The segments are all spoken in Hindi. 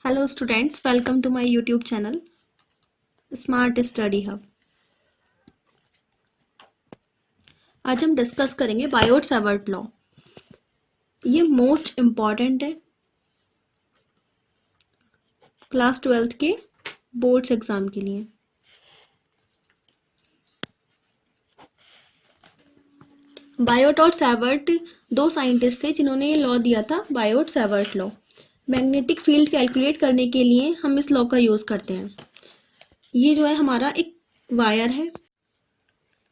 Hello students, welcome to my YouTube channel smart study hub. आज हम डिस्कस करेंगे बायोट-सावर्ट लॉ। ये मोस्ट इम्पॉर्टेंट है क्लास 12th के बोर्ड्स एग्जाम के लिए। बायोट और सावर्ट दो साइंटिस्ट थे जिन्होंने ये लॉ दिया था, Biot-Savart law. Magnetic field calculate करने के लिए हम इस लॉ का यूज़ करते हैं। ये जो है हमारा एक वायर है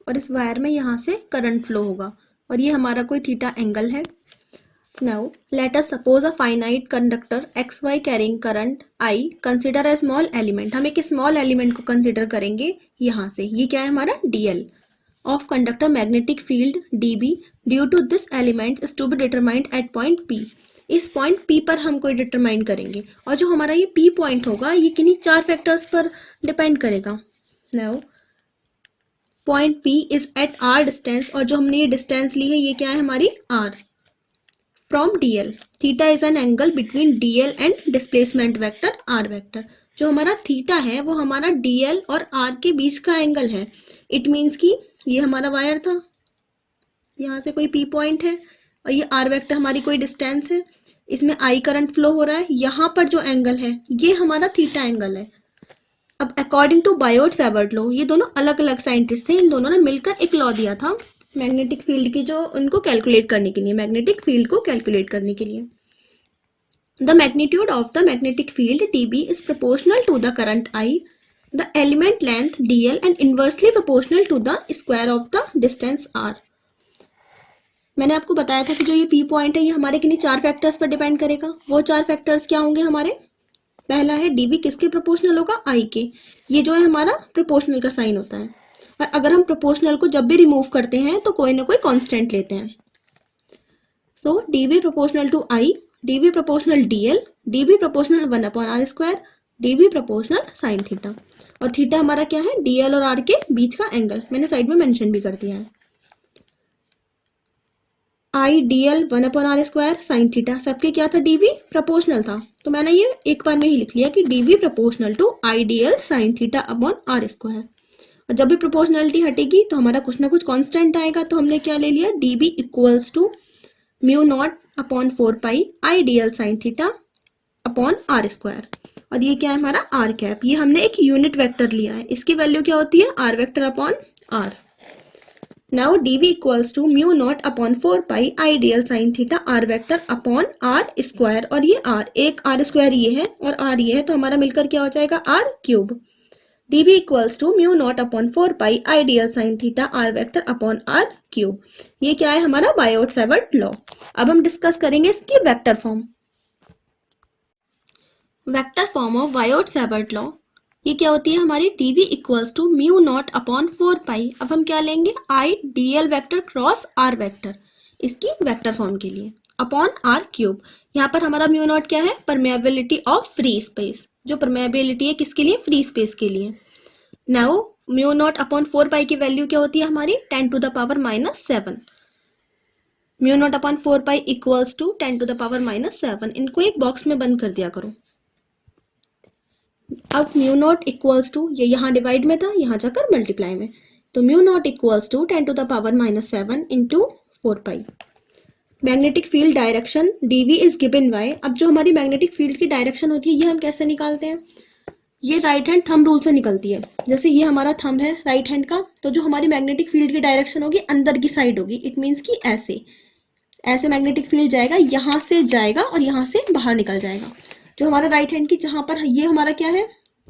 और इस वायर में यहाँ से करंट फ्लो होगा और ये हमारा कोई थीटा एंगल है। Now, let us suppose a finite conductor XY carrying current I. Consider a small element. हम एक small element को consider करेंगे यहाँ से। ये क्या है हमारा DL of conductor magnetic field DB due to this element is to be determined at point P. इस point P पर हम कोई determine करेंगे और जो हमारा ये P point होगा ये किन्हीं चार factors पर depend करेगा। Now, point P is at R distance और जो हमने ये distance ली है ये क्या है हमारी R. From DL, theta is an angle between DL and displacement vector R vector. जो हमारा थीटा है वो हमारा DL और R के बीच का एंगल है। इट मीन्स कि ये हमारा वायर था, यहाँ से कोई P पॉइंट है और ये R वेक्टर हमारी कोई डिस्टेंस है, इसमें I करंट फ्लो हो रहा है, यहाँ पर जो एंगल है ये हमारा थीटा एंगल है। अब अकॉर्डिंग टू बायोट-सावर्ट लॉ, ये दोनों अलग अलग साइंटिस्ट थे, इन दोनों ने मिलकर एक लॉ दिया था मैग्नेटिक फील्ड की, जो उनको कैलकुलेट करने के लिए, मैग्नेटिक फील्ड को कैलकुलेट करने के लिए। The magnitude of the magnetic field dB is proportional to the current I, the element length dl and inversely proportional to the square of the distance r। मैंने आपको बताया था कि जो ये P पॉइंट है ये हमारे किन्हीं चार फैक्टर्स पर डिपेंड करेगा। वो चार फैक्टर्स क्या होंगे हमारे? पहला है dB किसके प्रोपोर्शनल होगा? I के। ये जो है हमारा प्रोपोर्शनल का साइन होता है और अगर हम प्रोपोर्शनल को जब भी रिमूव करते हैं तो कोई ना कोई कांस्टेंट लेते हैं। So dB proportional to I, dB proportional DL, dB proportional 1/r², dB proportional sine theta. और थीटा हमारा क्या है? DL और R के बीच का एंगल, मैंने साइड में मेंशन भी कर दिया है। I DL 1/r² sine theta, सबके क्या था? dB प्रोपोर्शनल था, तो मैंने ये एक बार में ही लिख लिया कि dB proportional to I DL sine theta upon r²। और जब भी प्रोपोर्शनलिटी हटेगी तो हमारा कुछ ना कुछ कांस्टेंट आएगा, तो हमने क्या ले लिया? dB equals to mu naught upon 4 I DL sine theta upon r²। और ये क्या है हमारा? r cap. ये हमने एक यूनिट वेक्टर लिया है, इसकी वैल्यू क्या होती है? r vector upon r। Now dB equals to mu naught upon 4 I DL sine theta r vector upon r²। और ये r, एक r² ये है और r ये है, तो हमारा मिलकर क्या हो जाएगा? r³। dB equals to mu naught upon 4 I DL sine theta r vector upon r³। ये क्या है हमारा? Biot Savart law. अब हम डिस्कस करेंगे इसकी vector form. Vector form of Biot Savart law ये क्या होती है हमारी? dB equals to mu naught upon 4 अब हम क्या लेंगे? I DL vector cross r vector, इसकी वेक्टर फॉर्म के लिए, अपॉन r³। यहाँ पर हमारा म्यू नॉट क्या है? परमेबिलिटी ऑफ फ्री स्पेस, जो परमेबिलिटी है किसके लिए? फ्री स्पेस के लिए। नाउ म्यू नॉट अपॉन 4 की वैल्यू क्या होती है हमारी? 10⁻⁻7। Mu naught upon 4 equals to 10⁻⁻7। इनको एक बॉक्स में बंद कर दिया करो। अब म्यू नॉट इक्वल्स टू, ये यहाँ डिवाइड में था, यहाँ जाकर मल्टीप्लाई में, तो mu naught equals to 10⁻⁻7 into 4 magnetic field direction dV is given by, अब जो हमारी मैग्नेटिक फील्ड की डायरेक्शन होती है ये हम कैसे निकालते हैं? ये राइट हैंड थंब रूल से निकलती है। जैसे ये हमारा थंब है राइट हैंड का, तो जो हमारी मैग्नेटिक फील्ड की डायरेक्शन होगी अंदर की साइड होगी। इट मीन्स कि ऐसे ऐसे मैग्नेटिक फील्ड जाएगा, यहाँ से जाएगा और यहाँ से बाहर निकल जाएगा। जो हमारा राइट हैंड की, जहाँ पर ये हमारा क्या है?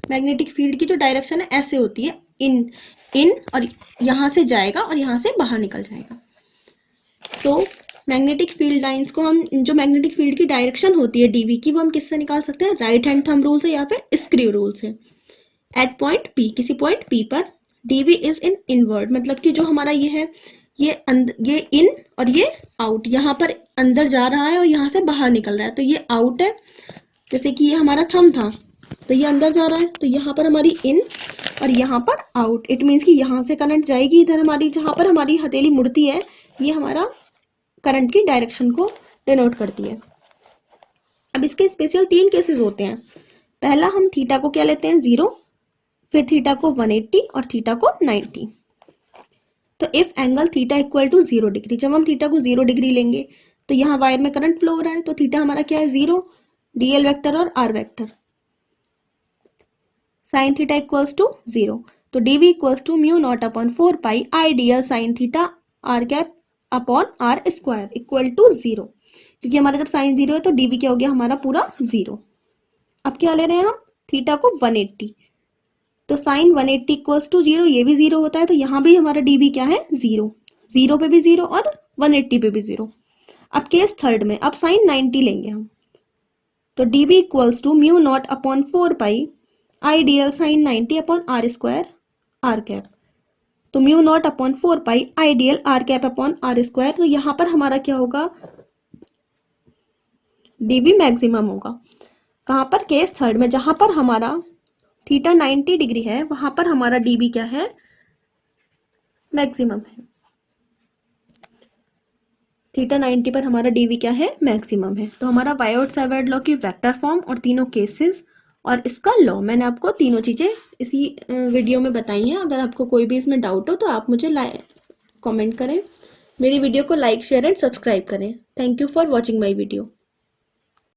मैग्नेटिक फील्ड की जो डायरेक्शन है ऐसे होती है, इन और यहाँ से जाएगा और यहाँ से बाहर निकल जाएगा। सो मैग्नेटिक फील्ड लाइंस को हम, जो मैग्नेटिक फील्ड की डायरेक्शन होती है dV की, वो हम किससे निकाल सकते हैं? राइट हैंड थंब रूल से या फिर स्क्रू रूल से। एट पॉइंट P, किसी पॉइंट P पर dV इज इन इनवर्ड, मतलब कि जो हमारा ये है ये इन और ये आउट, यहाँ पर अंदर जा रहा है और यहाँ से बाहर निकल रहा है, तो ये आउट है। जैसे कि ये हमारा थंब था तो ये अंदर जा रहा है, तो यहाँ पर हमारी इन और यहाँ पर आउट। इट मीन्स कि यहाँ से करंट जाएगी इधर, हमारी जहाँ पर हमारी हथेली मुड़ती है ये हमारा करंट की डायरेक्शन को डिनोट करती है। अब इसके स्पेशल 3 केसेस होते हैं। पहला हम थीटा को क्या लेते हैं 0, फिर थीटा को 180 और थीटा को 90। तो if angle theta equal to 0 degree, जब हम थीटा को 0 डिग्री लेंगे तो यहाँ वायर में करंट फ्लो हो रहा है, तो थीटा हमारा क्या है 0, डीएल वेक्टर और r vector. Sine theta equals to 0, तो DV equals to mu naught upon 4 pi I DL sine theta r cap upon r square equal to 0, क्योंकि हमारा जब साइन 0 है तो डीवी क्या हो गया हमारा पूरा 0। अब क्या ले रहे हैं हम, थीटा को 180, तो साइन 180 इक्वल्स टू 0, ये भी 0 होता है, तो यहाँ भी हमारा डीवी क्या है 0, 0 पे भी 0 और 180 पे भी 0। अब केस थर्ड में अब साइन 90 लेंगे हम, तो DV equals to mu naught upon 4 pi I DL sine 90 upon r square r cap, तो mu naught upon 4 pi I dl r cap upon r square. तो यहाँ पर हमारा क्या होगा, डीवी मैक्सिमम होगा कहाँ पर, केस थर्ड में, जहां पर हमारा थीटा 90 डिग्री है वहां पर हमारा डीवी क्या है मैक्सिमम है। थीटा 90 पर हमारा डीवी क्या है मैक्सिमम है। तो हमारा बायोट-सावर्त लॉ की वेक्टर फॉर्म और तीनों केसेस और इसका लॉ, मैंने आपको तीनों चीजें इसी वीडियो में बताई हैं। अगर आपको कोई भी इसमें डाउट हो तो आप मुझे कमेंट करें, मेरी वीडियो को लाइक शेयर एंड सब्सक्राइब करें। Thank you for watching my video.